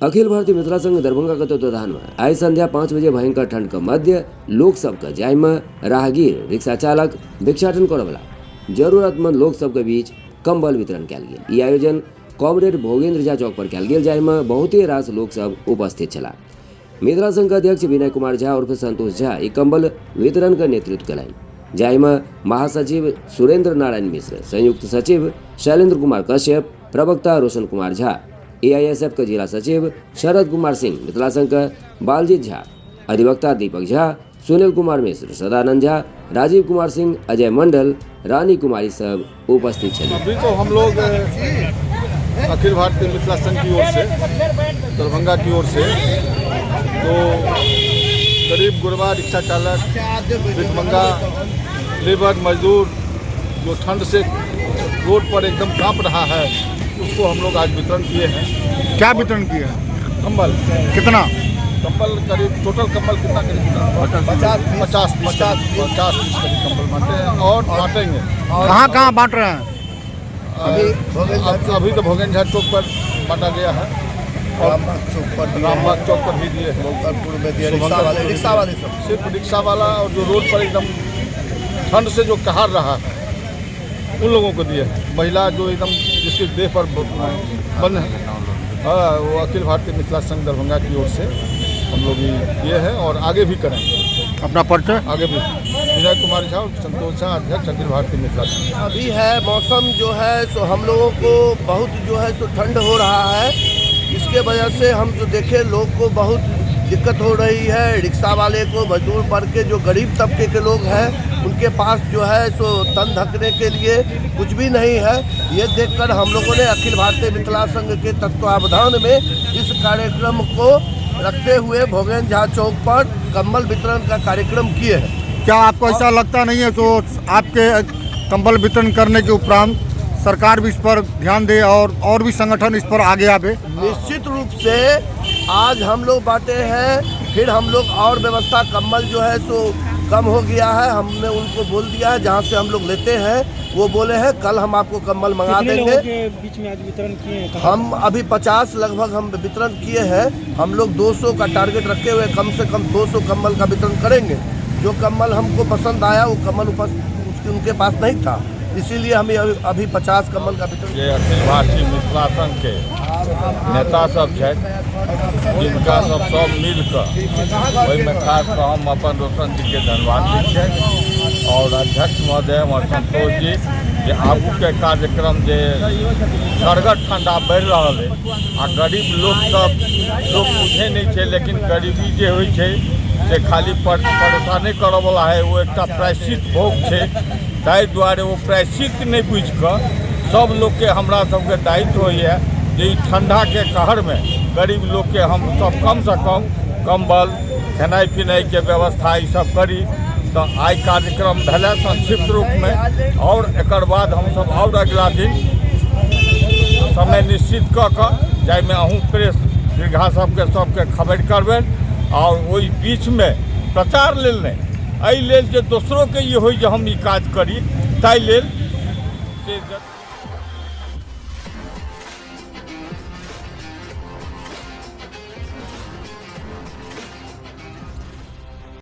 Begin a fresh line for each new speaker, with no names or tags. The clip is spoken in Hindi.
अखिल भारतीय मिथिला संघ दरभंगा के तत्वाधान में आज संध्या 5 बजे भयंकर ठंड के मध्य लोक सबके जाय में राहगीर, रिक्शा चालक, भिक्षाटन करय वाला जरूरतमंद लोक सबके बीच कंबल वितरण कयल गेल। ई आयोजन कॉमरेड भोगेंद्र झा चौक पर कयल गेल, जाय में बहुते रास लोक सब उपस्थित छला। मिथिला संघ के अध्यक्ष विनय कुमार झा उर्फ संतोष झा ई कंबल वितरण के नेतृत्व कयलनि, जाय में महासचिव सुरेंद्र नारायण मिश्र, संयुक्त सचिव शैलेंद्र कुमार कश्यप, प्रवक्ता रोशन कुमार झा, AISF के जिला सचिव शरद कुमार सिंह, मिथिला संघ के बालजीत झा, अधिवक्ता दीपक झा, सुनील कुमार मिश्र, सदानंद झा, राजीव कुमार सिंह, अजय मंडल, रानी कुमारी सब उपस्थित थे।
अभी तो हम लोग अखिल भारतीय मिथिला संघ की ओर से, दरभंगा की ओर से, तो गरीब गुरबा, रिक्शा चालक, भिखमंगा, लेबर मजदूर जो ठंड से रोड पर एकदम कांप रहा है, उसको हम लोग आज वितरण किए हैं।
क्या वितरण किए हैं?
कंबल।
कितना
कंबल? करीब टोटल कंबल कितना करीब 50 पीस करीब कंबल बांटे हैं और बांटेंगे।
कहाँ बांट रहे हैं?
अभी तो भोगेंद्र झा चौक पर बांटा गया है और रामबाग चौक पर भी दिए हैं। रिक्शा वाले सिर्फ रिक्शा वाला और जो रोड पर एकदम ठंड से जो कहार रहा है उन लोगों को दिए। महिला जो एकदम जिसके देह पर बंद है, वो अखिल भारतीय मिथिला संघ दरभंगा की ओर से हम लोग ये है और आगे भी करेंगे।
अपना परिचय?
आगे भी विनय कुमार झा और संतोष झा, अध्यक्ष अखिल भारतीय मिथिला संघ।
अभी है मौसम जो है तो हम लोगों को बहुत जो है तो ठंड हो रहा है, इसके वजह से हम जो देखे लोग को बहुत दिक्कत हो रही है। रिक्शा वाले को, मजदूर वर्ग के जो गरीब तबके के लोग हैं उनके पास जो है सो तन ढकने के लिए कुछ भी नहीं है। ये देखकर हम लोगों ने अखिल भारतीय मिथिला संघ के तत्वावधान में इस कार्यक्रम को रखते हुए भोगेंद्र झा चौक पर कंबल वितरण का कार्यक्रम किए हैं।
क्या आपको ऐसा लगता नहीं है तो आपके कंबल वितरण करने के उपरांत सरकार भी इस पर ध्यान दे और भी संगठन इस पर आगे आवे?
निश्चित रूप से आज हम लोग बांटे हैं, फिर हम लोग और व्यवस्था कंबल जो है सो कम हो गया है, हमने उनको बोल दिया है जहाँ से हम लोग लेते हैं वो बोले हैं कल हम आपको कंबल मंगा देंगे।
लोगों के बीच में आज वितरण किए हैं?
हम अभी 50 लगभग हम वितरण किए हैं। हम लोग 200 का टारगेट रखे हुए, कम से कम 200 कंबल का वितरण करेंगे। जो कंबल हमको पसंद आया वो कंबल उनके पास नहीं था, इसीलिए हमें अभी 50 कंबल का वितरण।
ये अखिल भारतीय मिथिला संघ के नेता सब है जिनका सब मिल कर वही में खास हम अपन रोशन जी के धन्यवाद दी और अध्यक्ष महोदय और संतोष जी जे आगू के कार्यक्रम जे सरगट ठंडा बढ़ रहा है आ गरीब लोग सब लोग बुझे नहीं छे, लेकिन गरीबी जे होइ छे से खाली परेशानी करऽ वाला है वो एक प्रायश्चित भोग छे। ताहि दुआरे वो प्रायश्चित नहीं बुझ कर सब लोग के हमरा सबके दायित्व होइए जे ठंडा के कहर में गरीब लोग के हम सब कम से कम कंबल, खेनाई पिनाई के व्यवस्था ये सब करी। तो आई कार्यक्रम भेलै संक्षिप्त रूप में और एकर बाद हम सब और अगला दिन समय निश्चित कऽ जाहिमे अहूँ प्रेस दीर्घा सबके खबर करबनि और ओहि बीच में प्रचार लेल नहीं, एहि लेल जे दोसरों के ये हो हम ई काज करी ताहि लेल